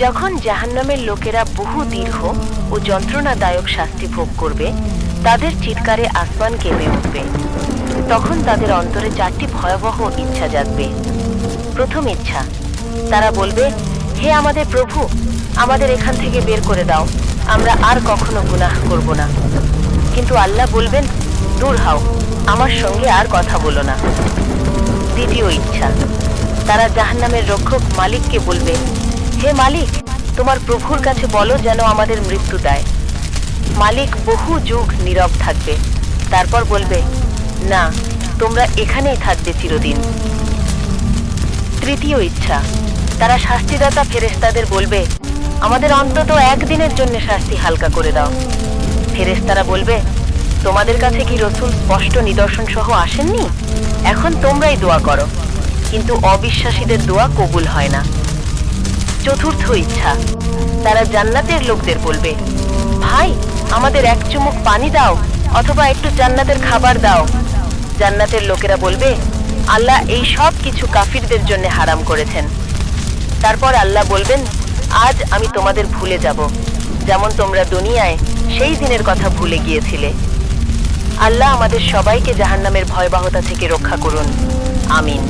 যখন জাহান্নামের লোকেরা বহু দীর্ঘ ও যন্ত্রণাদায়ক শাস্তি ভোগ করবে, তাদের চিৎকারে আসমান কেঁপে উঠবে। তখন তাদের অন্তরে 4টি ভয়াবহ ইচ্ছা জাগবে। প্রথম ইচ্ছা, তারা বলবে, হে আমাদের প্রভু, আমাদের এখান থেকে বের করে দাও, আমরা আর কখনো গুনাহ করব না। কিন্তু আল্লাহ বলবেন, দূর হও, আমার সঙ্গে আর কথা বলো না। দ্বিতীয় ইচ্ছা, তারা জাহান্নামের রক্ষক মালিককে বলবে, হে মালিক, তোমার প্রভুর কাছে বলো যেন আমাদের মৃত্যু দেয়। মালিক বহু যুগ নীরব থাকবে, তারপর বলবে, না, তোমরা এখানেই থাকবে চিরদিন। তৃতীয় ইচ্ছা, তারা শাস্তিদাতা ফেরেশতাদের বলবে, আমাদের অন্তত একদিনের জন্য শাস্তি হালকা করে দাও। ফেরেশতারা বলবে, তোমাদের কাছে কি রাসূল স্পষ্ট নিদর্শন সহ আসেননি? এখন তোমরাই দোয়া করো। কিন্তু অবিশ্বাসীদের দোয়া কবুল হয় না। চতুর্থ ইচ্ছা, তারা জান্নাতের লোকদের বলবে, ভাই, আমাদের এক চুমুক পানি দাও, অথবা একটু জান্নাতের খাবার দাও। জান্নাতের লোকেরা বলবে, আল্লাহ এই সব কিছু কাফিরদের জন্য হারাম করেছেন। তারপর আল্লাহ বলবেন, আজ আমি তোমাদের ভুলে যাব, যেমন তোমরা দুনিয়ায় সেই দিনের কথা ভুলে গিয়েছিলে। আল্লাহ আমাদের সবাইকে জাহান্নামের ভয়াবহতা থেকে রক্ষা করুন। আমিন।